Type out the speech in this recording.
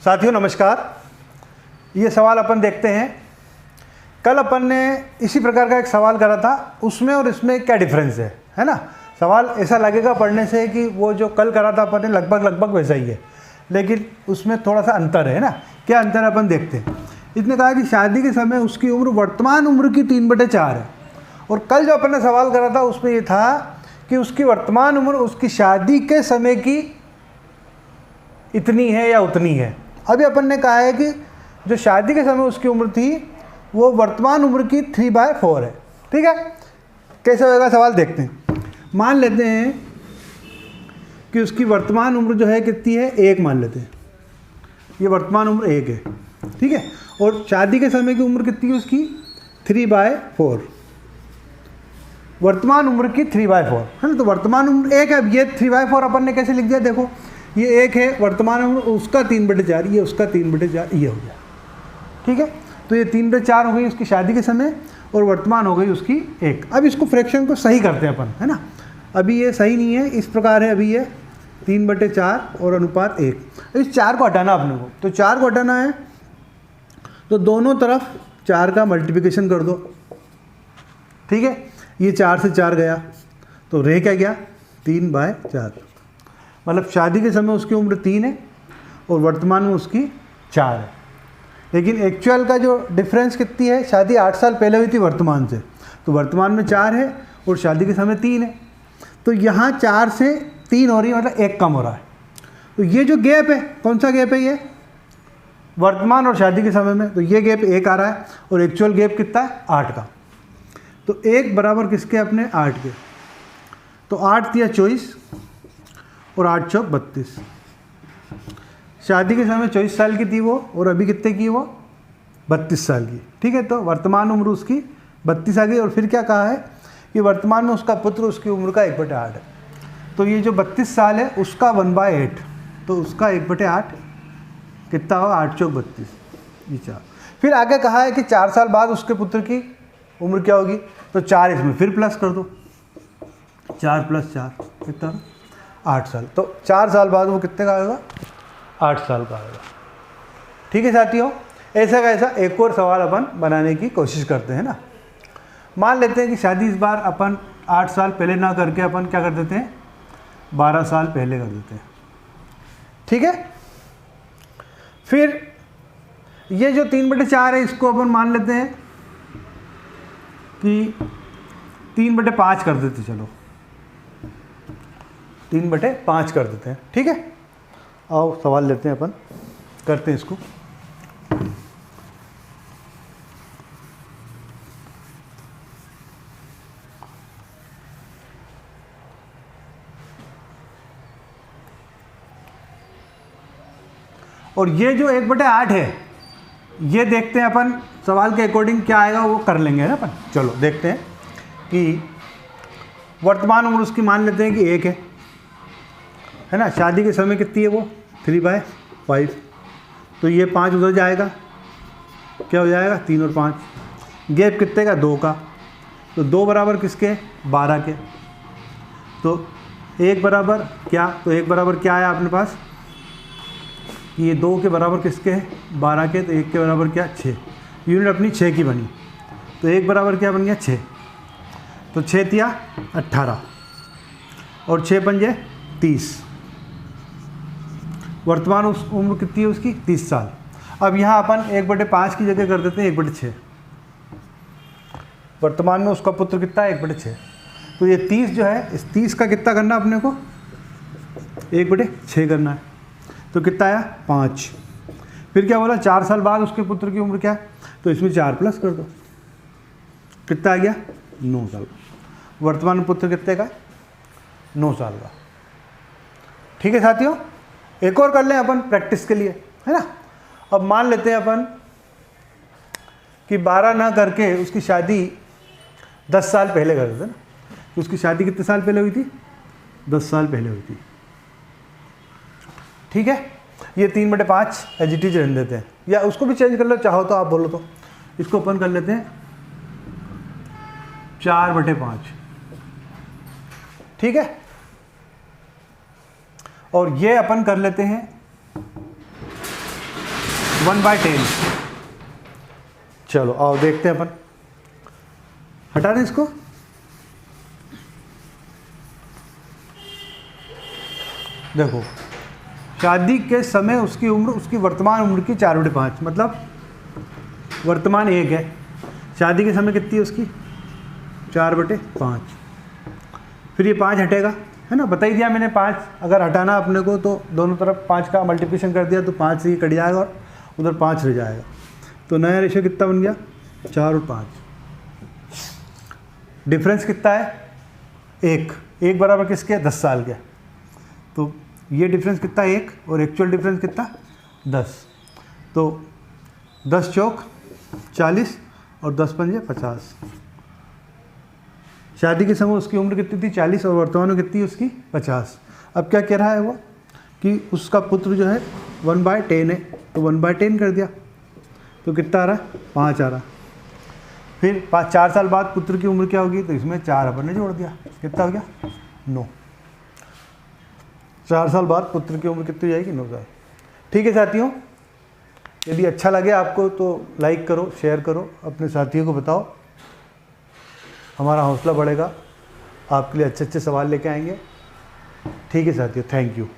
साथियों नमस्कार। ये सवाल अपन देखते हैं। कल अपन ने इसी प्रकार का एक सवाल करा था, उसमें और इसमें क्या डिफरेंस है ना। सवाल ऐसा लगेगा पढ़ने से कि वो जो कल करा था अपन ने लगभग वैसा ही है, लेकिन उसमें थोड़ा सा अंतर है ना। क्या अंतर है अपन देखते हैं। इसने कहा कि शादी के समय उसकी उम्र वर्तमान उम्र की 3/4 है, और कल जो अपन ने सवाल करा था उसमें ये था कि उसकी वर्तमान उम्र उसकी शादी के समय की इतनी है या उतनी है। अभी अपन ने कहा है कि जो शादी के समय उसकी उम्र थी वो वर्तमान उम्र की 3/4 है। ठीक है, कैसे होगा सवाल देखते हैं। मान लेते हैं कि उसकी वर्तमान उम्र जो है कितनी है, 1 मान लेते हैं। ये वर्तमान उम्र 1 है, ठीक है। और शादी के समय की उम्र कितनी है उसकी, 3/4। वर्तमान उम्र की 3/4 है ना। तो वर्तमान उम्र 1 है। अब ये 3/4 अपन ने कैसे लिख दिया, देखो ये 1 है, वर्तमान उम्र उसका 3/4, ये उसका 3/4, ये हो गया। ठीक है, तो ये 3/4 हो गई उसकी शादी के समय, और वर्तमान हो गई उसकी 1। अब इसको फ्रैक्शन को सही करते हैं अपन, है ना। अभी ये सही नहीं है, इस प्रकार है। अभी ये 3/4 और अनुपात 1। इस 4 को हटाना अपने को, तो 4 को हटाना है तो दोनों तरफ 4 का मल्टीप्लिकेशन कर दो। ठीक है, ये 4 से 4 गया तो रह क्या गया, 3/4। मतलब शादी के समय उसकी उम्र 3 है और वर्तमान में उसकी 4 है। लेकिन एक्चुअल का जो डिफरेंस कितनी है, शादी 8 साल पहले हुई थी वर्तमान से, तो वर्तमान में 4 है और शादी के समय 3 है। तो यहाँ 4 से 3 हो रही है, मतलब 1 कम हो रहा है। तो ये जो गैप है, कौन सा गैप है, ये वर्तमान और शादी के समय में, तो ये गैप 1 आ रहा है, और एक्चुअल गैप कितना है, 8 का। तो 1 बराबर किसके, अपने 8 के। तो 8 दिया 24 और 8 चौक 32। शादी के समय 24 साल की थी वो, और अभी कितने की वो, 32 साल की। ठीक है, तो वर्तमान उम्र उसकी 32 आ गई। और फिर क्या कहा है कि वर्तमान में उसका पुत्र उसकी उम्र का 1/8 है। तो ये जो 32 साल है उसका 1/8, तो उसका 1/8 कितना होगा, 8 चौक 32, ये 4। फिर आगे कहा है कि 4 साल बाद उसके पुत्र की उम्र क्या होगी, तो 4 इसमें फिर प्लस कर दो, 4 + 4 कितना, 8 साल। तो 4 साल बाद वो कितने का आएगा, 8 साल का आएगा। ठीक है साथियों, ऐसा का ऐसा एक और सवाल अपन बनाने की कोशिश करते हैं ना। मान लेते हैं कि शादी इस बार अपन 8 साल पहले ना करके अपन क्या कर देते हैं, 12 साल पहले कर देते हैं। ठीक है, फिर ये जो 3/4 है इसको अपन मान लेते हैं कि 3/5 कर देते, चलो 3/5 कर देते हैं। ठीक है, आओ सवाल लेते हैं अपन, करते हैं इसको। और ये जो 1/8 है, ये देखते हैं अपन सवाल के अकॉर्डिंग क्या आएगा वो कर लेंगे ना अपन। चलो देखते हैं कि वर्तमान उम्र उसकी मान लेते हैं कि 1 है ना। शादी के समय कितनी है वो, 3/5। तो ये 5 उधर जाएगा, क्या हो जाएगा, 3 और 5। गैप कितने का, 2 का। तो 2 बराबर किसके, 12 के। तो 1 बराबर क्या, तो 1 बराबर क्या आया अपने पास, ये 2 के बराबर किसके है, 12 के। तो 1 के बराबर क्या, 6। यूनिट अपनी 6 की बनी, तो 1 बराबर क्या बन गया, 6। तो 6 तिया 18 और 6 पंजे 30। वर्तमान उस उम्र कितनी है उसकी, 30 साल। अब यहाँ अपन 1/5 की जगह कर देते हैं 1/6। वर्तमान में उसका पुत्र कितना है, 1/6। तो ये 30 जो है, इस 30 का कितना करना अपने को, 1/6 करना है। तो कितना आया, 5। फिर क्या बोला, 4 साल बाद उसके पुत्र की उम्र क्या है, तो इसमें 4 प्लस कर दो, कितना आ गया, 9 साल। वर्तमान पुत्र कितने का, 9 साल का। ठीक है साथियों, एक और कर लें अपन प्रैक्टिस के लिए, है ना। अब मान लेते हैं अपन कि 12 ना करके उसकी शादी 10 साल पहले कर देते ना। तो उसकी शादी कितने साल पहले हुई थी, 10 साल पहले हुई थी। ठीक है, ये 3/5 एजिटीज रहने देते हैं, या उसको भी चेंज कर लो चाहो तो, आप बोलो तो। इसको अपन कर लेते हैं 4/5। ठीक है, और ये अपन कर लेते हैं 1/10। चलो आओ देखते हैं अपन, हटा दें इसको। देखो शादी के समय उसकी उम्र उसकी वर्तमान उम्र की 4/5, मतलब वर्तमान 1 है, शादी के समय कितनी है उसकी 4/5। फिर ये 5 हटेगा, है ना, बता ही दिया मैंने। 5 अगर हटाना अपने को तो दोनों तरफ 5 का मल्टीप्लिकेशन कर दिया तो 5 से ये कट जाएगा और उधर 5 रह जाएगा। तो नया रेशियो कितना बन गया 4 और 5। डिफरेंस कितना है 1 बराबर किसके 10 साल के। तो ये डिफरेंस कितना 1 और एक्चुअल डिफरेंस कितना 10। तो 10 चौक 40 और 10 पंजे 50। शादी के समय उसकी उम्र कितनी थी 40 और वर्तमान में कितनी उसकी 50। अब क्या कह रहा है वो कि उसका पुत्र जो है 1/10 है, तो 1/10 कर दिया तो कितना आ रहा है 5 आ रहा। फिर 4 साल बाद पुत्र की उम्र क्या होगी, तो इसमें 4 अपन ने जोड़ दिया, कितना हो गया 9। 4 साल बाद पुत्र की उम्र कितनी जाएगी 9 साल। ठीक है साथियों, यदि अच्छा लगे आपको तो लाइक करो, शेयर करो, अपने साथियों को बताओ, हमारा हौसला बढ़ेगा, आपके लिए अच्छे अच्छे सवाल लेके आएंगे। ठीक है साथियों, थैंक यू।